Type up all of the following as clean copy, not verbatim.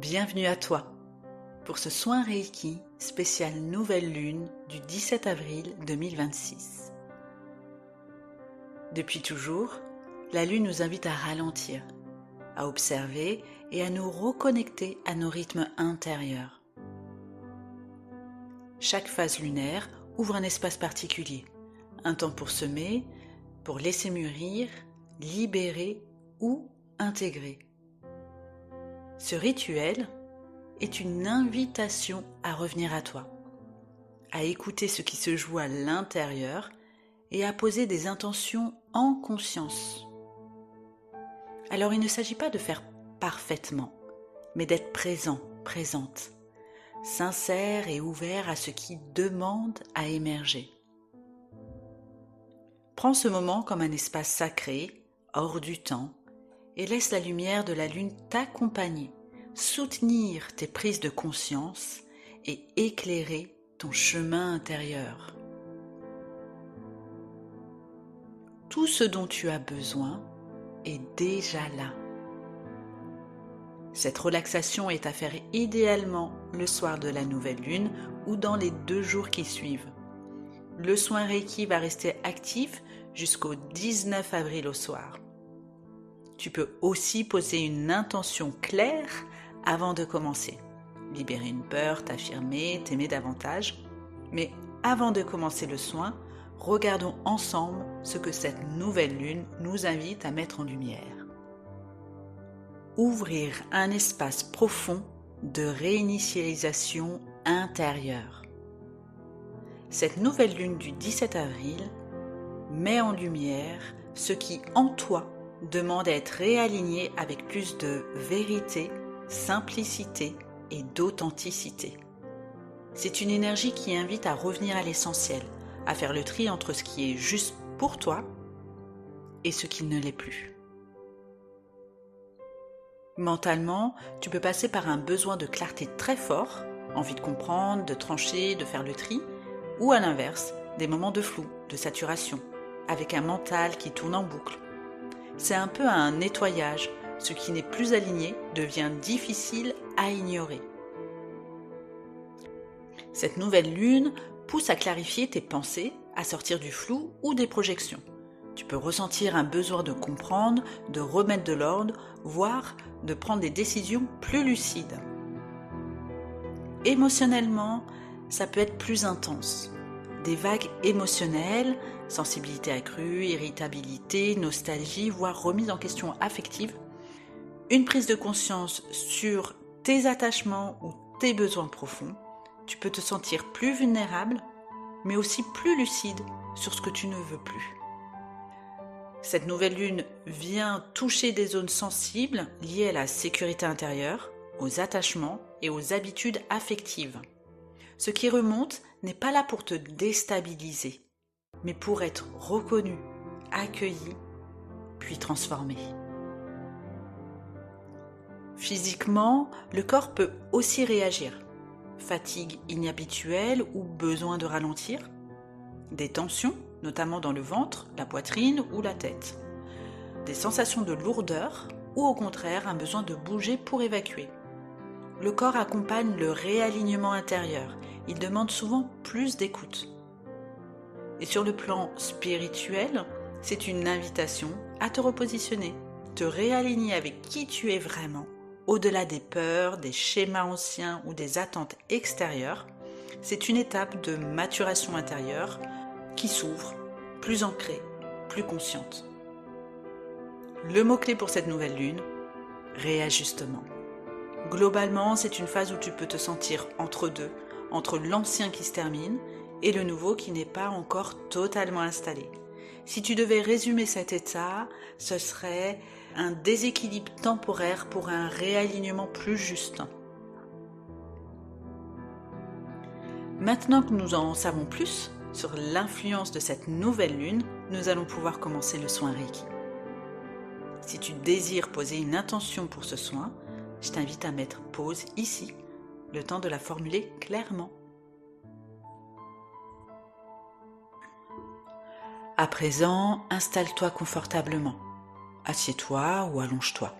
Bienvenue à toi pour ce soin Reiki spécial nouvelle lune du 17 avril 2026. Depuis toujours, la lune nous invite à ralentir, à observer et à nous reconnecter à nos rythmes intérieurs. Chaque phase lunaire ouvre un espace particulier, un temps pour semer, pour laisser mûrir, libérer ou intégrer. Ce rituel est une invitation à revenir à toi, à écouter ce qui se joue à l'intérieur et à poser des intentions en conscience. Alors il ne s'agit pas de faire parfaitement, mais d'être présent, présente, sincère et ouvert à ce qui demande à émerger. Prends ce moment comme un espace sacré, hors du temps, et laisse la lumière de la lune t'accompagner, soutenir tes prises de conscience et éclairer ton chemin intérieur. Tout ce dont tu as besoin est déjà là. Cette relaxation est à faire idéalement le soir de la nouvelle lune ou dans les 2 jours qui suivent. Le soin Reiki va rester actif jusqu'au 19 avril au soir. Tu peux aussi poser une intention claire avant de commencer. Libérer une peur, t'affirmer, t'aimer davantage. Mais avant de commencer le soin, regardons ensemble ce que cette nouvelle lune nous invite à mettre en lumière. Ouvrir un espace profond de réinitialisation intérieure. Cette nouvelle lune du 17 avril met en lumière ce qui en toi demande à être réaligné avec plus de vérité, simplicité et d'authenticité. C'est une énergie qui invite à revenir à l'essentiel, à faire le tri entre ce qui est juste pour toi et ce qui ne l'est plus. Mentalement, tu peux passer par un besoin de clarté très fort, envie de comprendre, de trancher, de faire le tri, ou à l'inverse, des moments de flou, de saturation, avec un mental qui tourne en boucle. C'est un peu un nettoyage, ce qui n'est plus aligné devient difficile à ignorer. Cette nouvelle lune pousse à clarifier tes pensées, à sortir du flou ou des projections. Tu peux ressentir un besoin de comprendre, de remettre de l'ordre, voire de prendre des décisions plus lucides. Émotionnellement, ça peut être plus intense. Des vagues émotionnelles, sensibilité accrue, irritabilité, nostalgie, voire remise en question affective. Une prise de conscience sur tes attachements ou tes besoins profonds. Tu peux te sentir plus vulnérable, mais aussi plus lucide sur ce que tu ne veux plus. Cette nouvelle lune vient toucher des zones sensibles liées à la sécurité intérieure, aux attachements et aux habitudes affectives. Ce qui remonte n'est pas là pour te déstabiliser, mais pour être reconnu, accueilli, puis transformé. Physiquement, le corps peut aussi réagir. Fatigue inhabituelle ou besoin de ralentir. Des tensions, notamment dans le ventre, la poitrine ou la tête. Des sensations de lourdeur ou au contraire un besoin de bouger pour évacuer. Le corps accompagne le réalignement intérieur. Il demande souvent plus d'écoute. Et sur le plan spirituel, c'est une invitation à te repositionner, te réaligner avec qui tu es vraiment, au-delà des peurs, des schémas anciens ou des attentes extérieures. C'est une étape de maturation intérieure qui s'ouvre, plus ancrée, plus consciente. Le mot-clé pour cette nouvelle lune, réajustement. Globalement, c'est une phase où tu peux te sentir entre deux, entre l'ancien qui se termine et le nouveau qui n'est pas encore totalement installé. Si tu devais résumer cet état, ce serait un déséquilibre temporaire pour un réalignement plus juste. Maintenant que nous en savons plus sur l'influence de cette nouvelle lune, nous allons pouvoir commencer le soin Reiki. Si tu désires poser une intention pour ce soin, je t'invite à mettre pause ici, le temps de la formuler clairement. À présent, installe-toi confortablement. Assieds-toi ou allonge-toi.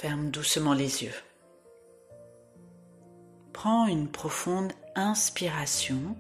Ferme doucement les yeux. Prends une profonde inspiration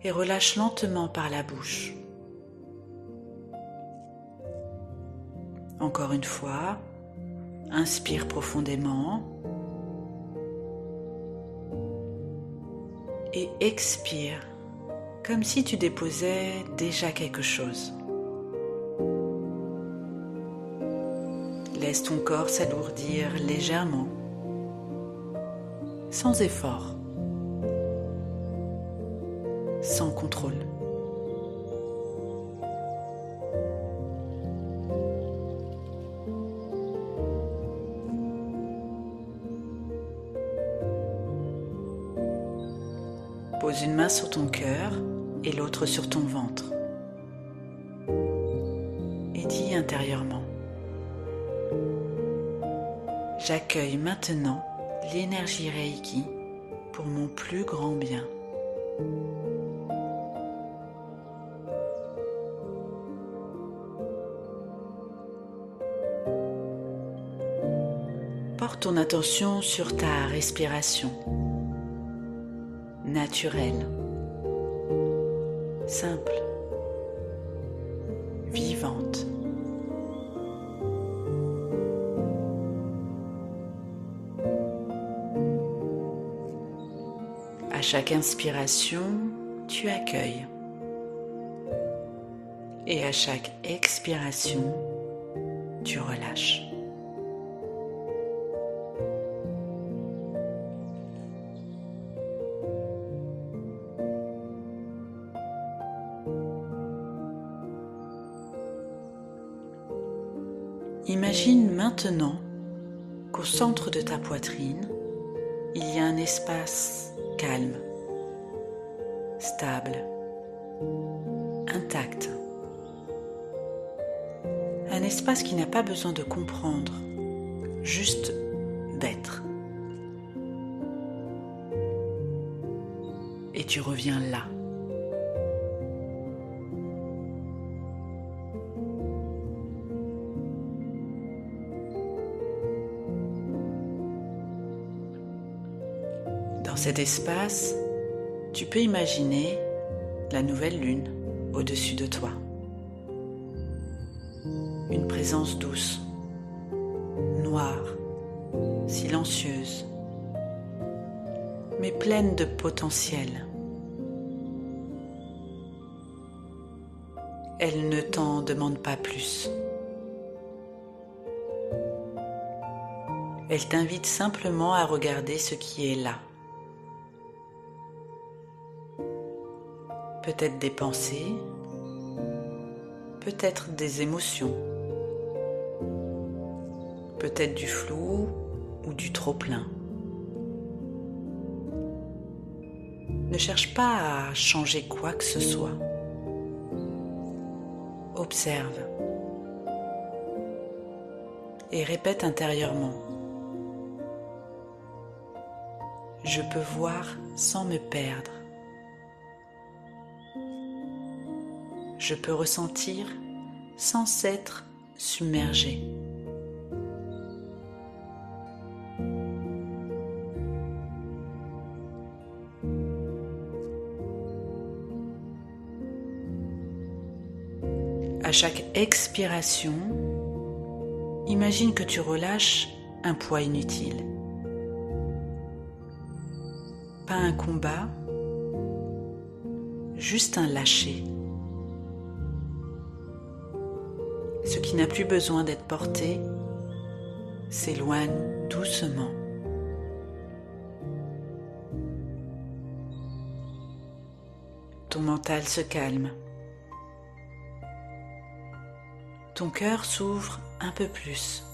et relâche lentement par la bouche. Encore une fois, inspire profondément et expire comme si tu déposais déjà quelque chose. Laisse ton corps s'alourdir légèrement, sans effort, sans contrôle. Pose une main sur ton cœur et l'autre sur ton ventre. Et dis intérieurement: j'accueille maintenant l'énergie Reiki pour mon plus grand bien. Porte ton attention sur ta respiration, naturelle, simple, vivante. À chaque inspiration, tu accueilles. Et à chaque expiration, tu relâches. Imagine maintenant qu'au centre de ta poitrine, il y a un espace calme, stable, intact. Un espace qui n'a pas besoin de comprendre, juste d'être. Et tu reviens là. Dans cet espace, tu peux imaginer la nouvelle lune au-dessus de toi. Une présence douce, noire, silencieuse, mais pleine de potentiel. Elle ne t'en demande pas plus. Elle t'invite simplement à regarder ce qui est là. Peut-être des pensées, peut-être des émotions, peut-être du flou ou du trop-plein. Ne cherche pas à changer quoi que ce soit. Observe et répète intérieurement: je peux voir sans me perdre. Je peux ressentir sans s'être submergé. À chaque expiration, imagine que tu relâches un poids inutile. Pas un combat, juste un lâcher. Ce qui n'a plus besoin d'être porté s'éloigne doucement. Ton mental se calme. Ton cœur s'ouvre un peu plus.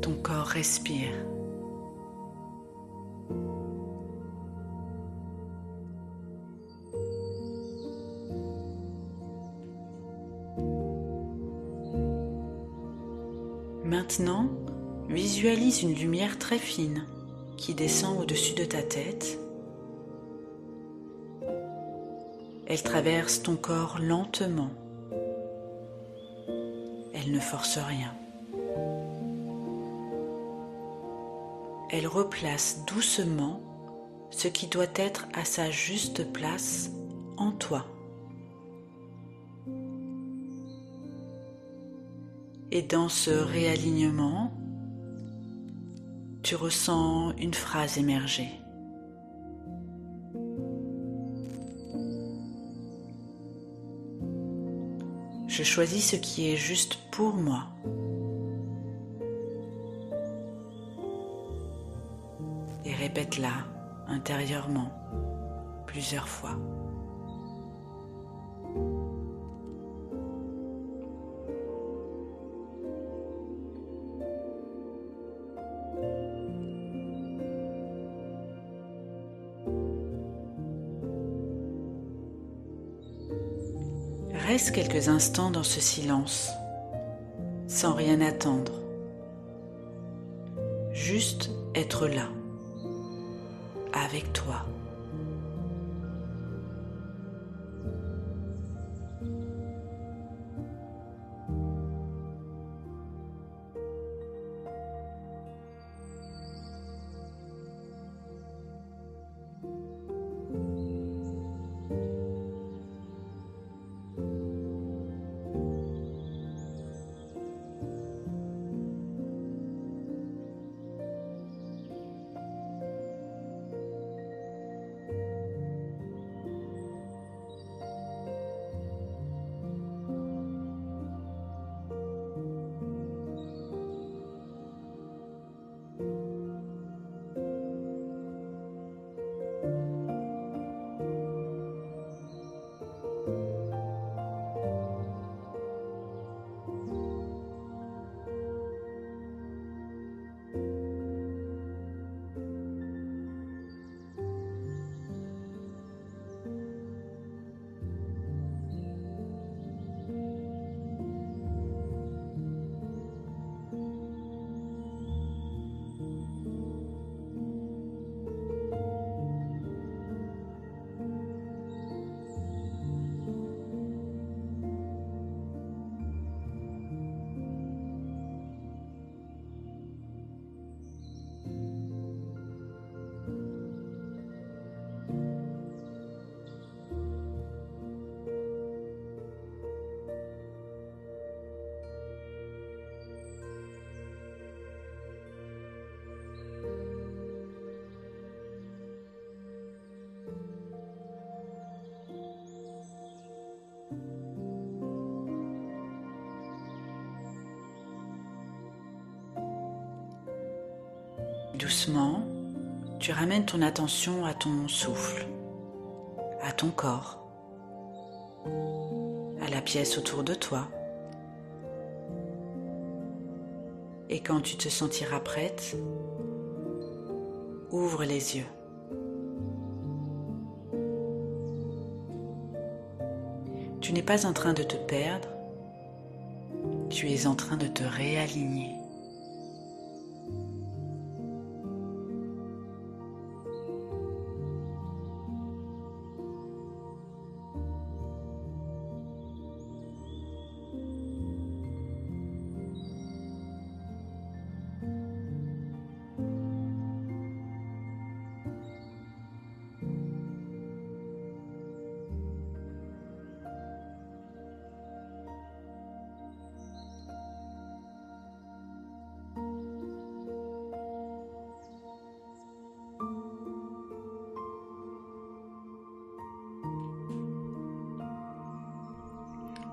Ton corps respire. Maintenant, visualise une lumière très fine qui descend au-dessus de ta tête. Elle traverse ton corps lentement. Elle ne force rien. Elle replace doucement ce qui doit être à sa juste place en toi. Et dans ce réalignement, tu ressens une phrase émerger. Je choisis ce qui est juste pour moi. Et répète-la intérieurement plusieurs fois. Reste quelques instants dans ce silence, sans rien attendre. Juste être là, avec toi. Doucement, tu ramènes ton attention à ton souffle, à ton corps, à la pièce autour de toi. Et quand tu te sentiras prête, ouvre les yeux. Tu n'es pas en train de te perdre, tu es en train de te réaligner.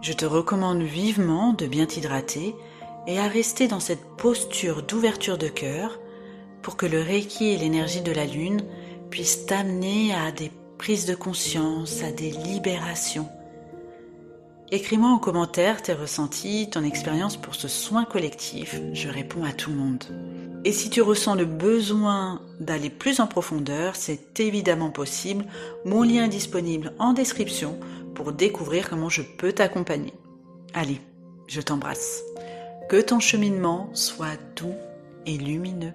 Je te recommande vivement de bien t'hydrater et à rester dans cette posture d'ouverture de cœur pour que le Reiki et l'énergie de la Lune puissent t'amener à des prises de conscience, à des libérations. Écris-moi en commentaire tes ressentis, ton expérience pour ce soin collectif, je réponds à tout le monde. Et si tu ressens le besoin d'aller plus en profondeur, c'est évidemment possible. Mon lien est disponible en description pour découvrir comment je peux t'accompagner. Allez, je t'embrasse. Que ton cheminement soit doux et lumineux.